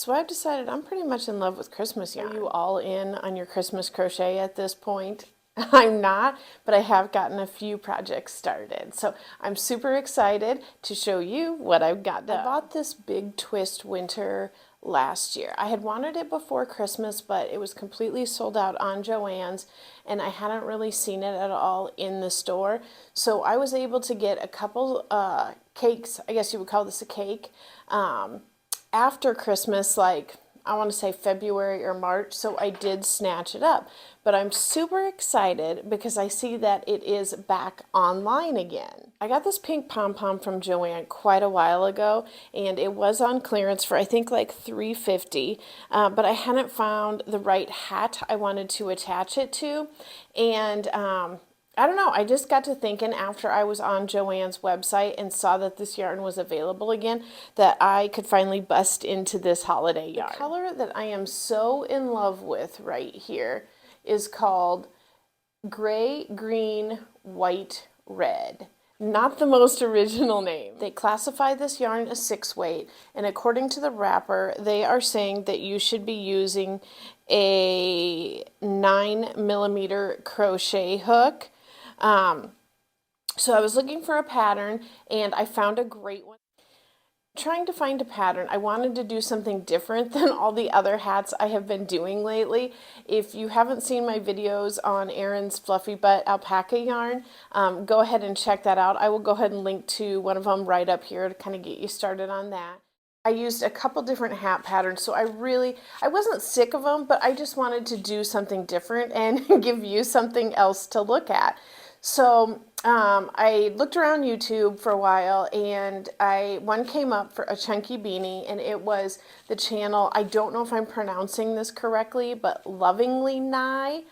So I've decided I'm pretty much in love with Christmas yarn. Are you all in on your Christmas crochet at this point? I'm not, but I have gotten a few projects started. So I'm super excited to show you what I've got done. I bought this big twist winter last year. I had wanted it before Christmas, but it was completely sold out on Joann's, and I hadn't really seen it at all in the store. So I was able to get a couple cakes, I guess you would call this a cake, after Christmas, like I want to say February or March, so I did snatch it up. But I'm super excited because I see that it is back online again. I got this pink pom-pom from Joann quite a while ago, and it was on clearance for I think like $3.50, but I hadn't found the right hat I wanted to attach it to, and I don't know, I just got to thinking after I was on Joann's website and saw that this yarn was available again that I could finally bust into this holiday yarn. The color that I am so in love with right here is called Gray, Green, White, Red. Not the most original name. They classify this yarn as 6-weight, and according to the wrapper, they are saying that you should be using a 9mm crochet hook. So I was looking for a pattern and I found a great one. Trying to find a pattern, I wanted to do something different than all the other hats I have been doing lately. If you haven't seen my videos on Erin's Fluffy Butt alpaca yarn, go ahead and check that out. I will go ahead and link to one of them right up here to kind of get you started on that. I used a couple different hat patterns, so I wasn't sick of them, but I just wanted to do something different and give you something else to look at. So I looked around YouTube for a while, and one came up for a chunky beanie, and it was the channel, I don't know if I'm pronouncing this correctly, but Lovingly Nye.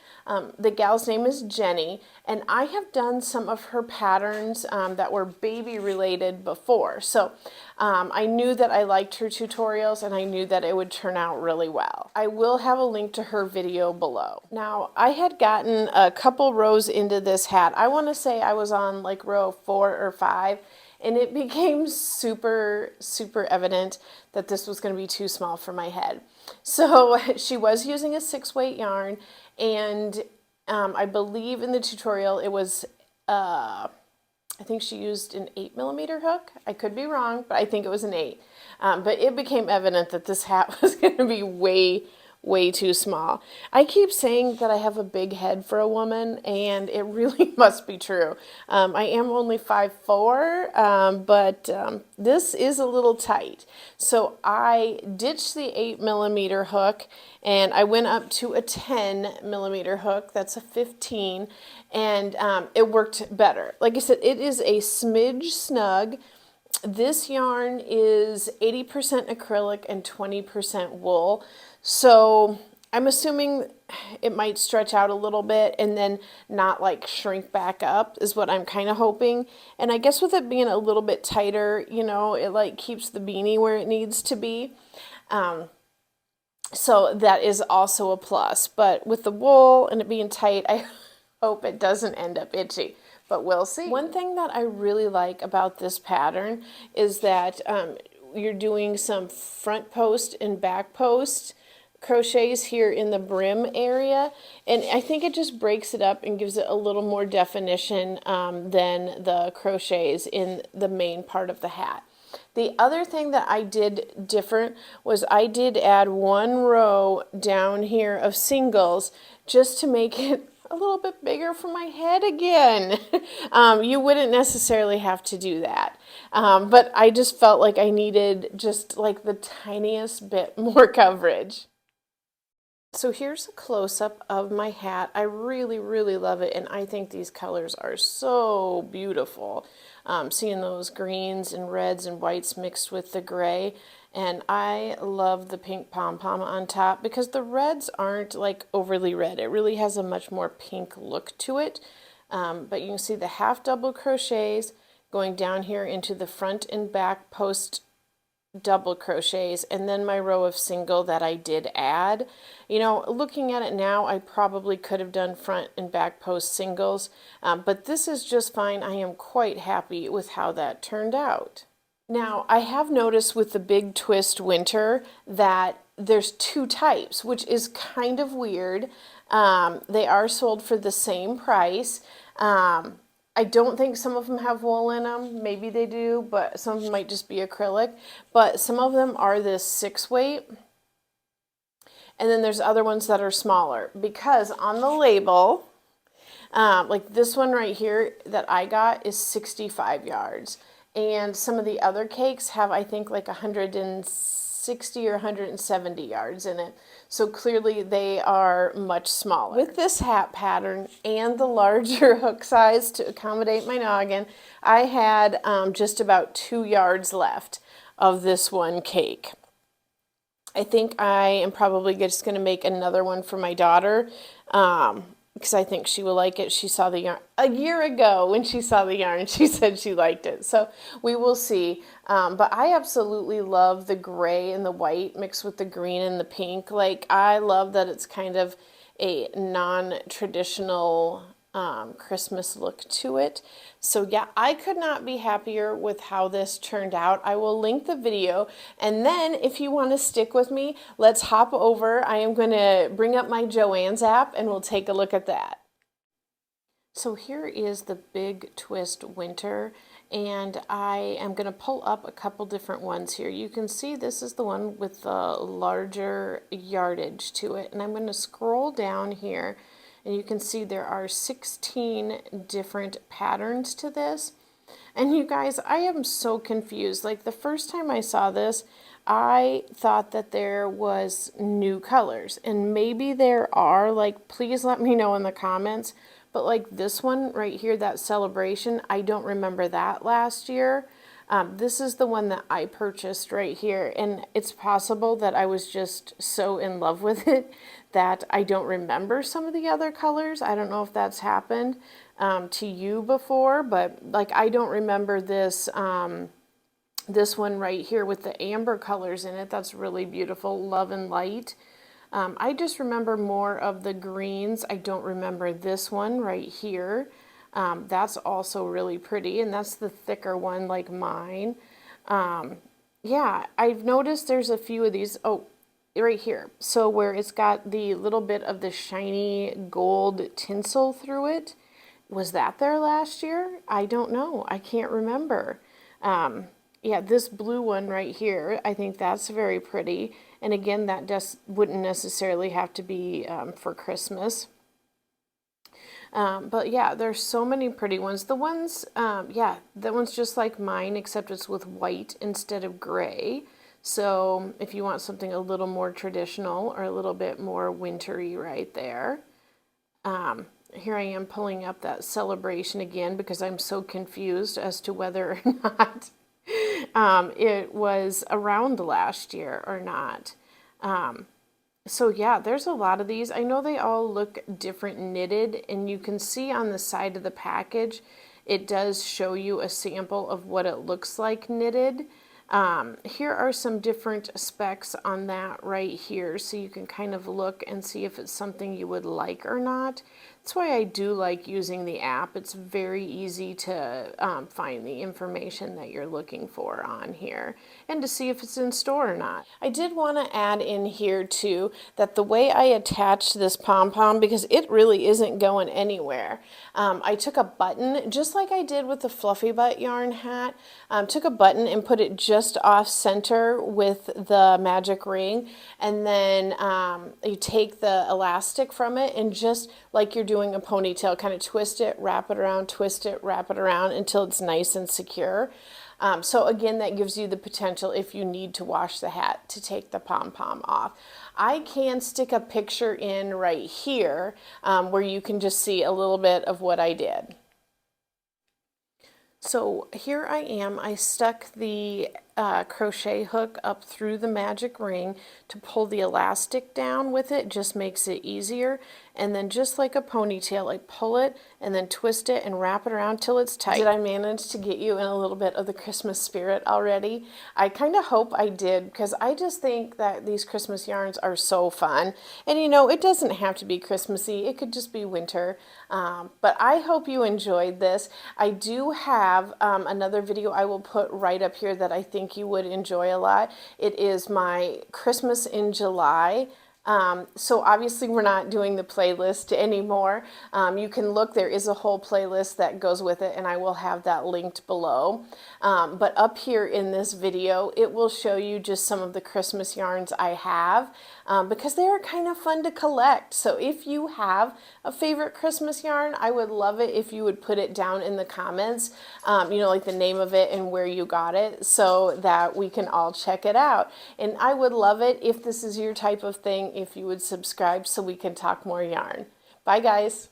The gal's name is Jenny, and I have done some of her patterns that were baby related before. So I knew that I liked her tutorials, and I knew that it would turn out really well. I will have a link to her video below. Now, I had gotten a couple rows into this hat. I want to say I was on like row 4 or 5, and it became super evident that this was going to be too small for my head. So she was using a 6-weight yarn, and I believe in the tutorial it was I think she used an 8mm hook. I could be wrong, but I think it was an 8. But it became evident that this hat was going to be way too small. I keep saying that I have a big head for a woman, and it really must be true. I am only 5'4", but this is a little tight. So I ditched the 8mm hook, and I went up to a 10mm hook. That's a 15, and it worked better. Like I said, it is a smidge snug. This yarn is 80% acrylic and 20% wool. So I'm assuming it might stretch out a little bit and then not like shrink back up is what I'm kind of hoping. And I guess with it being a little bit tighter, you know, it like keeps the beanie where it needs to be. So that is also a plus. But with the wool and it being tight, I hope it doesn't end up itchy. But we'll see. One thing that I really like about this pattern is that you're doing some front post and back post crochets here in the brim area, and I think it just breaks it up and gives it a little more definition than the crochets in the main part of the hat. The other thing that I did different was I did add 1 row down here of singles just to make it a little bit bigger for my head again. You wouldn't necessarily have to do that, but I just felt like I needed just like the tiniest bit more coverage. So here's a close-up of my hat. I really love it, and I think these colors are so beautiful. Seeing those greens and reds and whites mixed with the gray, and I love the pink pom-pom on top because the reds aren't like overly red. It really has a much more pink look to it, but you can see the half double crochets going down here into the front and back post double crochets, and then my row of single that I did add. You know, looking at it now, I probably could have done front and back post singles, but this is just fine. I am quite happy with how that turned out. Now, I have noticed with the Big Twist Winter that there's two types, which is kind of weird. They are sold for the same price. I don't think some of them have wool in them. Maybe they do, but some of them might just be acrylic. But some of them are this 6-weight. And then there's other ones that are smaller because on the label, like this one right here that I got is 65 yards. And some of the other cakes have, I think, like 160 or 170 yards in it. So clearly they are much smaller. With this hat pattern and the larger hook size to accommodate my noggin, I had just about 2 yards left of this one cake. I think I am probably just going to make another one for my daughter because I think she will like it. She saw the yarn a year ago when she saw the yarn. She said she liked it. So we will see. But I absolutely love the gray and the white mixed with the green and the pink. Like, I love that it's kind of a non-traditional Christmas look to it. So yeah, I could not be happier with how this turned out. I will link the video, and then if you want to stick with me, let's hop over. I am going to bring up my Joann's app and we'll take a look at that. So here is the Big Twist Winter, and I am going to pull up a couple different ones here. You can see this is the one with the larger yardage to it, and I'm going to scroll down here. And you can see there are 16 different patterns to this. And you guys, I am so confused. Like, the first time I saw this, I thought that there was new colors. And maybe there are. Like, please let me know in the comments. But like this one right here, that celebration, I don't remember that last year. This is the one that I purchased right here, and it's possible that I was just so in love with it that I don't remember some of the other colors. I don't know if that's happened to you before, but like I don't remember this this one right here with the amber colors in it. That's really beautiful, Love and Light. I just remember more of the greens. I don't remember this one right here. That's also really pretty, and that's the thicker one like mine. Yeah, I've noticed there's a few of these. Oh, right here. So where it's got the little bit of the shiny gold tinsel through it. Was that there last year? I don't know. I can't remember. Yeah, this blue one right here, I think that's very pretty. And again, that just wouldn't necessarily have to be for Christmas. But yeah, there's so many pretty ones. The ones, yeah, that one's just like mine, except it's with white instead of gray. So if you want something a little more traditional or a little bit more wintry right there. Here I am pulling up that celebration again because I'm so confused as to whether or not it was around last year or not. So yeah, there's a lot of these. I know they all look different knitted, and you can see on the side of the package, it does show you a sample of what it looks like knitted. Here are some different specs on that right here, so you can kind of look and see if it's something you would like or not. That's why I do like using the app. It's very easy to find the information that you're looking for on here and to see if it's in store or not. I did want to add in here too that the way I attached this pom-pom, because it really isn't going anywhere, I took a button just like I did with the fluffy butt yarn hat, took a button and put it just off center with the magic ring, and then you take the elastic from it and just like you're doing a ponytail, kind of twist it, wrap it around, twist it, wrap it around until it's nice and secure. So again, that gives you the potential, if you need to wash the hat, to take the pom-pom off. I can stick a picture in right here where you can just see a little bit of what I did. So here I am. I stuck the crochet hook up through the magic ring to pull the elastic down with it. Just makes it easier. And then just like a ponytail, I pull it and then twist it and wrap it around till it's tight. Did I manage to get you in a little bit of the Christmas spirit already? I kind of hope I did, because I just think that these Christmas yarns are so fun. And you know, it doesn't have to be Christmassy. It could just be winter. But I hope you enjoyed this. I do have another video I will put right up here that I think you would enjoy a lot. It is my Christmas in July. So obviously we're not doing the playlist anymore. You can look, there is a whole playlist that goes with it, and I will have that linked below. But up here in this video, it will show you just some of the Christmas yarns I have, because they are kind of fun to collect. So if you have a favorite Christmas yarn, I would love it if you would put it down in the comments, you know, like the name of it and where you got it, so that we can all check it out. And I would love it if this is your type of thing, if you would subscribe so we can talk more yarn. Bye guys.